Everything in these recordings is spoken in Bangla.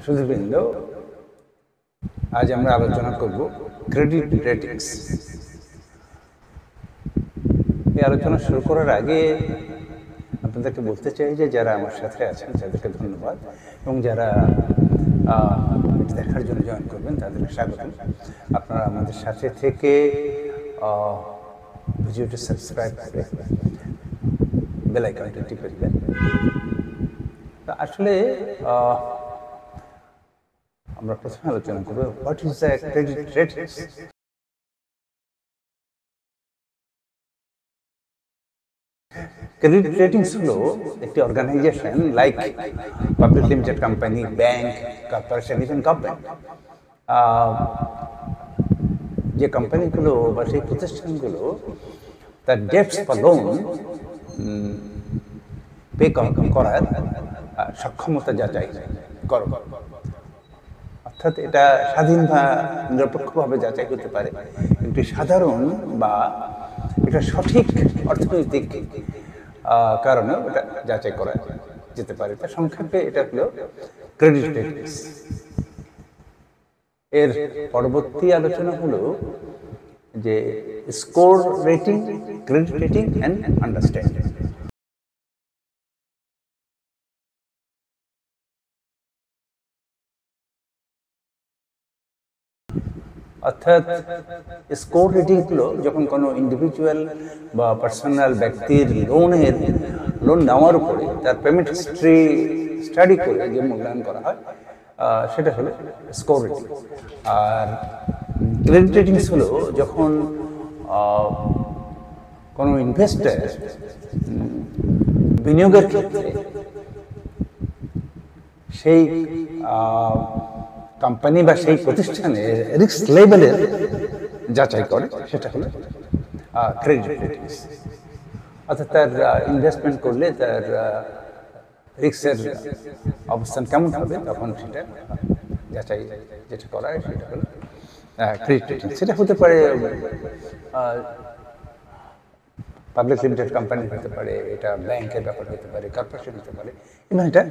সুধীবৃন্দ, আজ আমরা আলোচনা করব ক্রেডিট রেটিংস। এই আলোচনা শুরু করার আগে আপনাদেরকে বলতে চাই যে যারা আমার সাথে আছেন তাদেরকে ধন্যবাদ, এবং যারা দেখার জন্য জয়েন করবেন তাদেরকে স্বাগত। আপনারা আমাদের সাথে থেকে ভিডিওটি সাবস্ক্রাইব করে বেল আইকনটি টিপে দিবেন। আসলে আমরা প্রথমে আলোচনা করব what is the credit ratings. Credit ratings হলো একটি organisation like public limited company, bank, corporation, even government, যে কোম্পানিগুলো বা সেই প্রতিষ্ঠানগুলো তার ডেটস বা লোন পে করার সক্ষমতা যাচাই করে। অর্থাৎ এটা স্বাধীন বা নিরপেক্ষভাবে যাচাই করতে পারে, কিন্তু সাধারণ বা এটা সঠিক অর্থনৈতিক কারণে এটা যাচাই করা যেতে পারে। তার সংক্ষেপে এটা হলো ক্রেডিট রেটিংস। এর পরবর্তী আলোচনা হলো যে score rating, credit rating and understanding. অর্থাৎ স্কোর রেটিং হলো যখন কোনো ইন্ডিভিজুয়াল বা পার্সোনাল ব্যক্তির লোন নেওয়ার উপরে তার পেমেন্ট হিস্ট্রি স্টাডি করে যে মূল্যায়ন করা হয় সেটা হলো স্কোর রেটিং। আর ক্রেডিট রেটিংস হলো যখন কোনো ইনভেস্টর বিনিয়োগের ক্ষেত্রে সেই কোম্পানি বা সেই প্রতিষ্ঠানের রিস্ক লেভেলের যাচাই করে, সেটা হলো ক্রেডিট রেটিংস। অর্থাৎ তার ইনভেস্টমেন্ট করলে তার রিস্কের অবস্থান কেমন হবে তখন সেটা যাচাই যেটা করা হয় সেটা হলো ক্রেডিট রেটিং। সেটা হতে পারে পাবলিক লিমিটেড কোম্পানি হতে পারে, এটা ব্যাংকের ব্যাপার হতে পারে, কর্পোরেশন হতে পারে, এবং এটা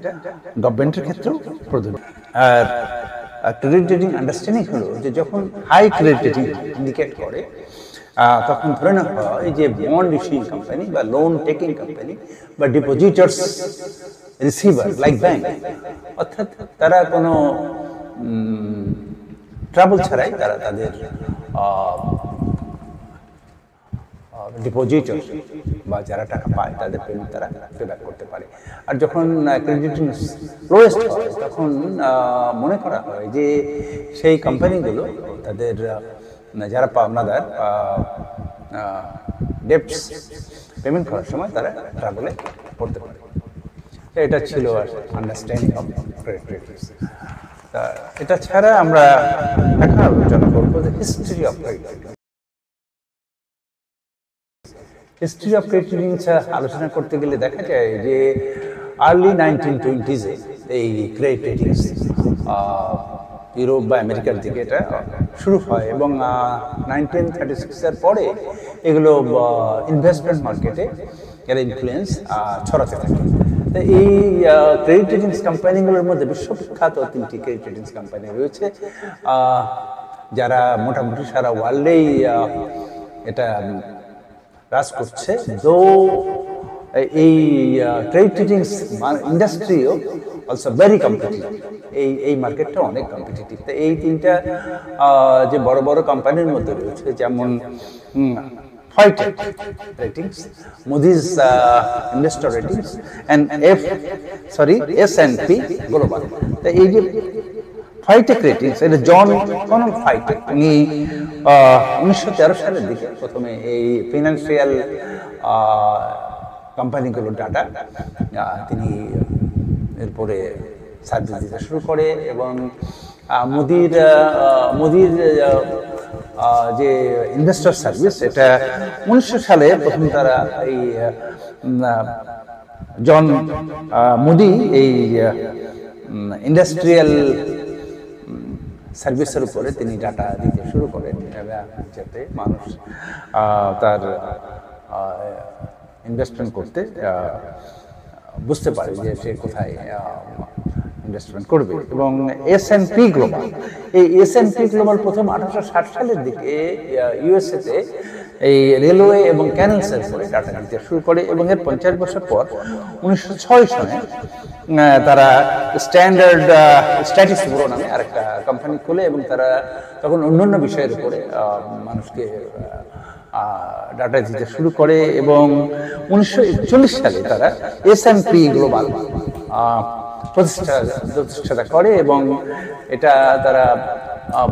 গভর্নমেন্টের ক্ষেত্রেও প্রযোজ্য। আর ক্রেডিট রেটিং আন্ডারস্ট্যান্ডিং হলো যে যখন হাই ক্রেডিট রেটিং ইন্ডিকেট করে তখন ধরে নেওয়া হয় যে বন্ড ইস্যুইং কোম্পানি বা লোন টেকিং কোম্পানি বা ডিপোজিটার্স রিসিভার লাইক ব্যাংক, অর্থাৎ তারা কোনো ট্রাবল ছাড়াই তারা তাদের ডিপোজিটর বা যারা টাকা পায় তাদের পেমেন্ট তারা পে ব্যাক করতে পারে। আর যখন ক্রেডিট লোয়েস্ট হয় তখন মনে করা হয় যে সেই কোম্পানিগুলো তাদের যারা পাওনাদার ডেটস পেমেন্ট করার সময় তারা ট্রাবলে পড়তে পারে। এটা ছিল আন্ডারস্ট্যান্ডিং অফ ক্রেডিট রেটিংস। এটা ছাড়া আমরা এখন আলোচনা করবো যে history of credit rating. History of credit ratings আলোচনা করতে গেলে দেখা যায় যে আর্লি 1920s এই ক্রেডিট রেটিংস ইউরোপ বা আমেরিকার দিকে এটা শুরু হয়, এবং 1936-এর পরে এগুলো ইনভেস্টমেন্ট মার্কেটে এর ইনফ্লুয়েন্স ছড়াতে থাকে। তো এই ক্রেডিট রেটিংস কোম্পানিগুলোর মধ্যে বিশ্ববিখ্যাত 3টি ক্রেডিট রেটিংস কোম্পানি রয়েছে, যারা মোটামুটি সারা ওয়ার্ল্ডেই এটা রাজ করছে। তো এই ক্রেডিট রেটিংস ইন্ডাস্ট্রিও অলসো ভেরি কম্পিটিটিভ। এই মার্কেটটা অনেক কম্পিটিটিভ। তো এই তিনটা যে বড় বড় কোম্পানির মধ্যে রয়েছে, যেমন Fitch ratings, Moody's investor ratings, and S&P global. তো এই যে Fitch রেটিংস, এটা জন কনন Fitch, উনি 1913 সালের দিকে প্রথমে এই ফিনান্সিয়াল কোম্পানিগুলোর ডাটা তিনি এরপরে সার্ভিস দিতে শুরু করে, এবং মুদির যে ইনভেস্টর সার্ভিস, এটা 1900 সালে প্রথম তারা এই জন মুডি এই ইন্ডাস্ট্রিয়াল সার্ভিসের উপরে তিনি ডাটা দিতে শুরু করেন, যাতে মানুষ তার ইনভেস্টমেন্ট করতে বুঝতে পারে যে সে কোথায় ইনভেস্টমেন্ট করবে। এবং S&P গ্লোবাল, এই S&P গ্লোবাল প্রথম 1860 সালের দিকে ইউএসএতে এই রেলওয়ে এবং ক্যানেলসের উপরে ডাটা দিতে শুরু করে এবং এর 50 বছর পর 1906 সনে তারা স্ট্যান্ডার্ড স্ট্যাটিস্টিক্স ব্যুরো নামে আরেকটা কোম্পানি খোলে এবং তারা তখন অন্যান্য বিষয়ের উপরে মানুষকে ডাটা দিতে শুরু করে এবং 1941 সালে তারা S&P গ্লোবাল প্রতিষ্ঠা করে এবং এটা তারা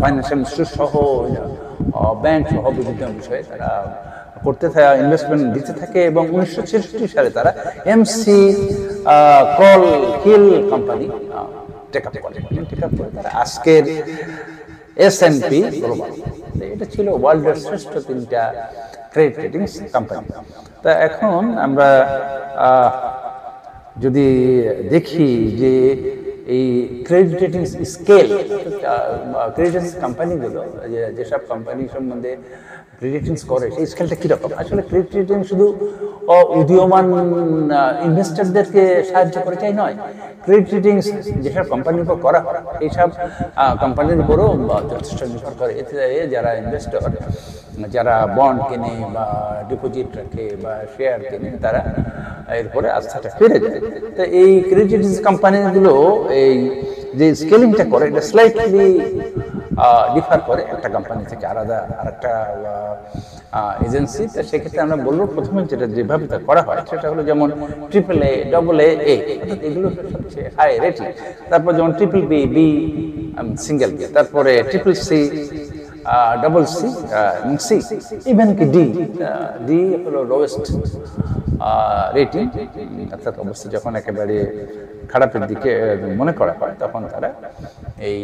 ফাইন্যান্সিয়াল ইনস্টিটিউট সহ ব্যাংক সহ বিভিন্ন বিষয়ে তারা করতে থাকে, ইনভেস্টমেন্ট দিতে থাকে এবং 1966 সালে তারা McGraw Hill company take up করে তারা আজকের S&P গ্লোবাল। এটা ছিল ওয়ার্ল্ডের শ্রেষ্ঠ 3টা ক্রেডিট রেটিংস কোম্পানি। তা এখন আমরা যদি দেখি যে এই ক্রেডিট রেটিং স্কেল, ক্রেডিট কোম্পানিগুলো যেসব কোম্পানি সম্বন্ধে ক্রেডিট রেটিংস করে সেই স্কেলটা কীরকম। আসলে ক্রেডিট রেটিং শুধু উদীয়মান ইনভেস্টরদেরকে সাহায্য করে তাই নয়, ক্রেডিট রেটিং যেসব কোম্পানির উপর করা হয় এইসব কোম্পানির উপরও যথেষ্ট নির্ভর করে। এতে যারা ইনভেস্টর, যারা বন্ড কেনে বা ডিপোজিট রাখে বা শেয়ার কেনে, তারা এরপরে আস্থাটা ফিরে যায়। তো এই ক্রেডিট কোম্পানিগুলো এই যে স্কেলিংটা করে এটা স্লাইটলি ডিফার করে একটা কোম্পানি থেকে আলাদা আরেকটা এজেন্সি। তো সেক্ষেত্রে আমরা বলবো প্রথমে যেটা যেভাবে তা করা হয় সেটা হলো যেমন AAA, AA অর্থাৎ এগুলো সবচেয়ে হাই রেটিং। তারপর যেমন BBB, সিঙ্গেল বি, তারপরে CCC, CC, ইভেন কি ডি হলো লোয়েস্ট রেটিং। অর্থাৎ অবস্থা যখন একেবারে খারাপের দিকে মনে করা হয় তখন তারা এই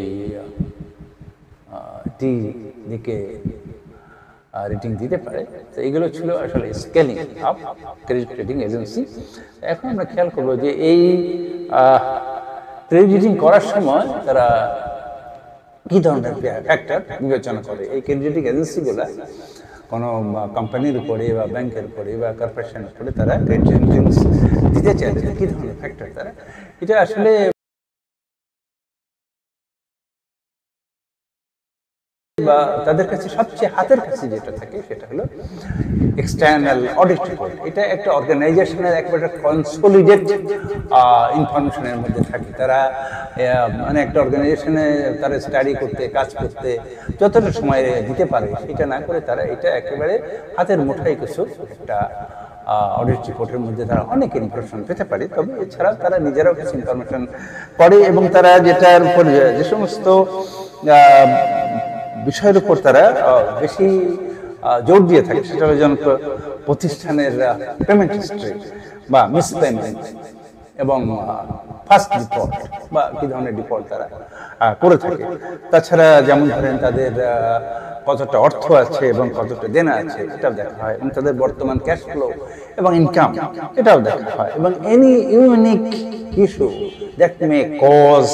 ডি দিকে রেটিং দিতে পারে। তো এইগুলো ছিল আসলে scaling of credit rating agency. এখন আমরা খেয়াল করবো যে এই ক্রেডিট রেটিং করার সময় তারা কি ধরনের ফ্যাক্টর বিবেচনা করে। এই ক্রেডিট রেটিং এজেন্সিগুলো কোনো কোম্পানির উপরে বা ব্যাংকের উপরে বা কর্পোরেশনের উপরে তারা ক্রেডিট রেটিং দিতে চাইলে কি ধরনের ফ্যাক্টর তারা, এটা আসলে বা তাদের কাছে সবচেয়ে হাতের কাছে যেটা থাকে সেটা হলো এক্সটার্নাল অডিট রিপোর্ট। এটা একটা অর্গানাইজেশনের একটা কনসোলিডেট ইনফরমেশনের মধ্যে থাকে। তারা মানে একটা অর্গানাইজেশনে তারা স্টাডি করতে, কাজ করতে যতটা সময় দিতে পারে সেটা না করে তারা এটা একেবারে হাতের মুঠায় কিছু একটা অডিট রিপোর্টের মধ্যে তারা অনেক ইনফরমেশন পেতে পারে। তবে এছাড়া তারা নিজেরাও কিছু ইনফরমেশন করে এবং তারা যেটার উপর যে সমস্ত বিষয়ের উপর তারা বেশি জোর দিয়ে থাকে সেটা হলো যেমন প্রতিষ্ঠানের পেমেন্ট হিস্ট্রি বা মিস পেমেন্ট এবং ফার্স্ট ডিফল্ট বা কি ধরনের ডিফল্ট তারা করে থাকে। তাছাড়া যেমন ধরেন তাদের কতটা অর্থ আছে এবং কতটা দেনা আছে এটাও দেখা হয় এবং তাদের বর্তমান ক্যাশ ফ্লো এবং ইনকাম এটাও দেখা হয় এবং any unique issue that may cause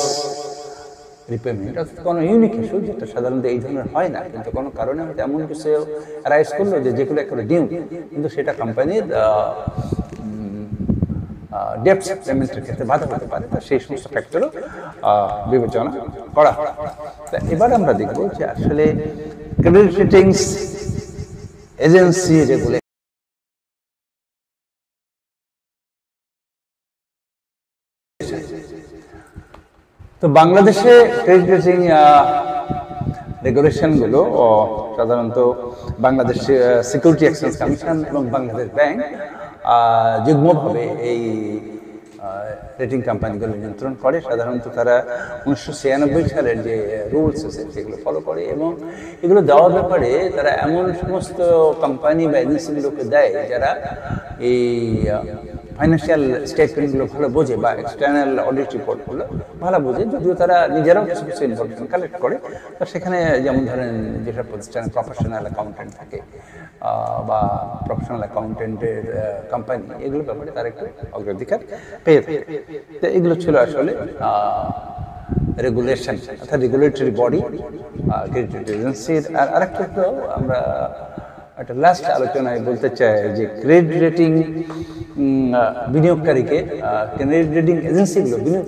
repayment, অর্থাৎ কোনো ইউনিক ইস্যু যেটা সাধারণত এই ধরনের হয় না কিন্তু কোনো কারণে হয়তো এমন কিছু রাইজ করলো যেগুলো একটা ডিউ কিন্তু সেটা কোম্পানির ডেট পেমেন্টের ক্ষেত্রে বাধা হতে পারে। সেই সমস্ত ফ্যাক্টরও বিবেচনা করা হয়। এবার আমরা দেখব যে আসলে ক্রেডিট রেটিংস এজেন্সি যেগুলো তো বাংলাদেশে ক্রেডিট রেটিং রেগুলেশনগুলো সাধারণত বাংলাদেশ সিকিউরিটি এক্সচেঞ্জ কমিশন এবং বাংলাদেশ ব্যাংক যুগ্মভাবে এই রেটিং কোম্পানিগুলো নিয়ন্ত্রণ করে। সাধারণত তারা 1996 সালের যে রুলস আছে সেগুলো ফলো করে এবং এগুলো দেওয়ার ব্যাপারে তারা এমন সমস্ত কোম্পানি বা এজেন্সিগুলোকে দেয় যারা এই ফাইন্যান্সিয়াল স্টেটমেন্টগুলো ভালো বোঝে বা এক্সটার্নাল অডিট রিপোর্টগুলো ভালো বোঝে, যদিও তারা নিজেরাও কিছু কিছু ইনফরমেশন কালেক্ট করে। তো সেখানে যেমন ধরেন যেসব প্রতিষ্ঠানে প্রফেশনাল অ্যাকাউন্টেন্ট থাকে বা প্রফেশনাল অ্যাকাউন্টেন্টের কোম্পানি এগুলোর ব্যাপারে তারা একটু অগ্রাধিকার পেয়ে থাকে। তো এগুলো ছিল আসলে রেগুলেশন অর্থাৎ রেগুলেটরি বডি ক্রেডিট এজেন্সির। আর আরেকটা তো আমরা একটা লাস্ট আলোচনায় বলতে চাই যে ক্রেডিট রেটিং বিনিয়োগকারীকে ক্রেডিট রেটিং এজেন্সিগুলো বিনিয়োগ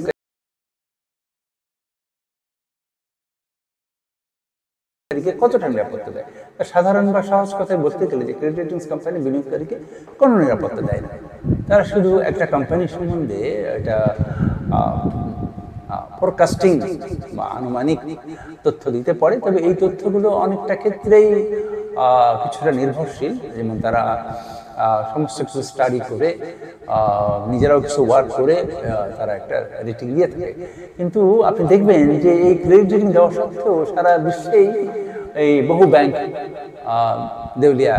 বিনিয়োগকারীকে কতটা নিরাপত্তা দেয়? সাধারণ বা সহজ কথায় বলতে গেলে যে ক্রেডিট রেটিংস কোম্পানি বিনিয়োগকারীকে কোনো নিরাপত্তা দেয় না। তারা শুধু একটা কোম্পানির সম্বন্ধে এটা ফোরকাস্টিং বা আনুমানিক তথ্য দিতে পারে, তবে এই তথ্যগুলো অনেকটা ক্ষেত্রেই কিছুটা নির্ভরশীল। যেমন তারা সমস্ত কিছু স্টাডি করে নিজেরাও কিছু ওয়ার্ক করে তারা একটা রেটিং দিয়ে থাকে। কিন্তু আপনি দেখবেন যে এই ক্রেডিট রেটিং দেওয়া সত্ত্বেও সারা বিশ্বেই এই বহু ব্যাংক দেউলিয়া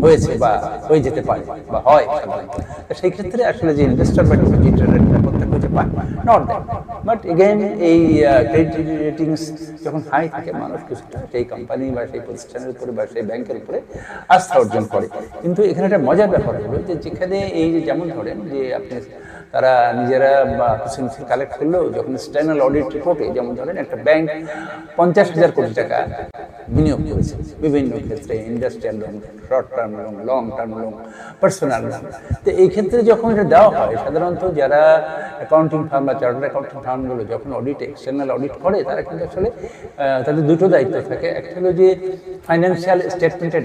হয়েছে বা হয়ে যেতে পারে বা হয় সাধারণত। সেই ক্ষেত্রে আসলে যে ইনভেস্টর বা ডিপোজিটর নিরাপত্তা খুঁজে পায় নট দ্যাট। বাট এগেইন এই ক্রেডিট রেটিংস যখন হাই থাকে, মানুষ কিছুটা সেই কোম্পানি বা সেই প্রতিষ্ঠানের উপরে বা সেই ব্যাংকের উপরে আস্থা অর্জন করে। কিন্তু এখানে একটা মজার ব্যাপার হলো যে যেখানে এই যে যেমন ধরেন যে আপনি তারা নিজেরা বা কিছু কালেক্ট করলেও যখন এক্সটার্নাল অডিট রিপোর্টে যেমন ধরেন একটা ব্যাংক 50,000 কোটি টাকা বিনিয়োগ করেছে বিভিন্ন ক্ষেত্রে, industrial loan, short term loan, long term loan, personal loan. তো এই ক্ষেত্রে যখন এটা দেওয়া হয়, সাধারণত যারা অ্যাকাউন্টিং ফার্ম বা চার্টার্ড অ্যাকাউন্টিং ফার্মগুলো যখন অডিট এক্সটার্নাল অডিট করে, তারা কিন্তু আসলে তাদের দুটো দায়িত্ব থাকে। একটা হলো যে ফাইন্যান্সিয়াল স্টেটমেন্টের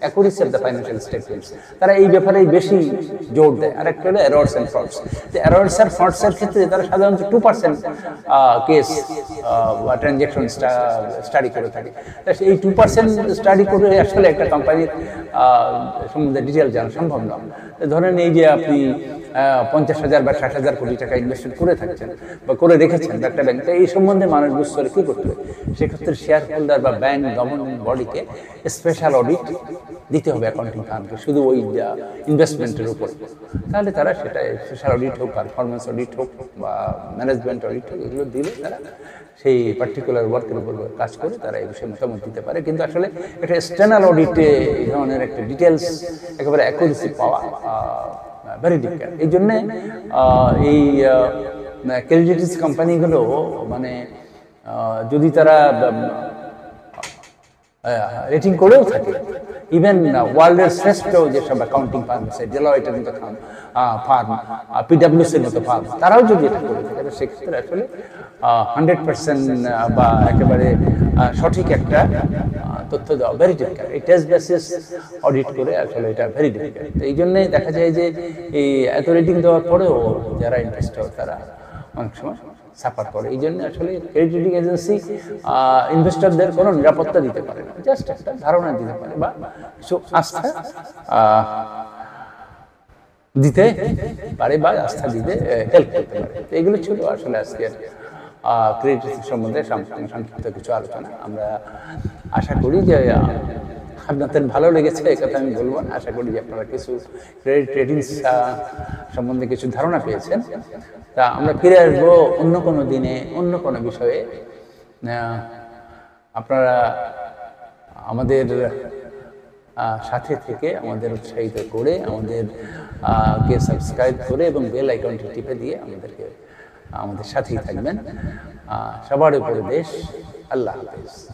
accuracy of the financial statements, তারা এই ব্যাপারে বেশি জোর দেয়। আর একটা হলো এরর্স অ্যান্ড ফল্টস। তো এরর্স আর ফল্টসের ক্ষেত্রে তারা সাধারণত 2% কেস বা ট্রানজ্যাকশন স্টাডি করে থাকে। এই 2% স্টাডি করে আসলে একটা কোম্পানির সম্বন্ধে ডিটেল জানা সম্ভব নয়। ধরেন এই যে আপনি 50,000 বা 60,000 কোটি টাকা ইনভেস্টমেন্ট করে থাকছেন বা করে রেখেছেন একটা ব্যাংকে, এই সম্বন্ধে মানুষ বুঝতে হলে কী করতে হবে? সেক্ষেত্রে শেয়ার হোল্ডার বা ব্যাংক গভর্নিং বডিকে স্পেশাল অডিট দিতে হবে অ্যাকাউন্টিং ফার্মকে, শুধু ওই ইনভেস্টমেন্টের উপর। তাহলে তারা সেটা স্পেশাল অডিট হোক, পারফরমেন্স অডিট হোক বা ম্যানেজমেন্ট অডিট হোক, এগুলো দিলে তারা সেই পার্টিকুলার ওয়ার্কের উপর কাজ করে তারা এই বিষয়ে মতামত দিতে পারে। কিন্তু আসলে একটা এক্সটার্নাল অডিটে এই ধরনের একটা ডিটেলস একেবারে অ্যাকুরেসি পাওয়া ভেরি ডিফিকাল্ট। এই জন্যে এই ক্রেডিট কোম্পানিগুলো মানে যদি তারা রেটিং করেও থাকে, ইভেন ওয়ার্ল্ডের শ্রেষ্ঠ যেসব অ্যাকাউন্টিং ফার্ম আছে, ডেলয়েটের মতো ফার্ম, পিডাব্লিউসির মতো ফার্ম, তারাও যদি এটা করে থাকে, সেক্ষেত্রে আসলে 100% বা একেবারে সঠিক একটা তথ্য দেওয়া ভেরি ডিফিকাল্ট। এই টেস্ট বেসিস অডিট করে আসলে এটা ভেরি ডিফিকাল্ট। এই জন্যই দেখা যায় যে এই এত রেটিং দেওয়ার পরেও যারা ইনভেস্টর তারা অনেক সময় সাফার করে। এই জন্য আসলে ক্রেডিট রেটিং এজেন্সি ইনভেস্টরদের কোনো নিরাপত্তা দিতে পারে না, জাস্ট একটা ধারণা দিতে পারে বা কিছু আস্থা দিতে পারে বা আস্থা দিতে হেল্প করতে পারে। এগুলো ছিল আসলে আজকের ক্রেডিট সম্বন্ধে সংক্ষিপ্ত কিছু আলোচনা। আমরা আশা করি যে আপনাদের ভালো লেগেছে, এই কথা আমি বলবো না। আশা করি যে আপনারা কিছু ক্রেডিট রেটিংস সম্বন্ধে কিছু ধারণা পেয়েছেন। তা আমরা ফিরে আসবো অন্য কোনো দিনে অন্য কোনো বিষয়ে। আপনারা আমাদের সাথে থেকে আমাদের উৎসাহিত করে আমাদেরকে সাবস্ক্রাইব করে এবং বেল আইকনটি টিপে দিয়ে আমাদের সাথেই থাকবেন। সবার উপরে দেশ। আল্লাহ হাফেজ।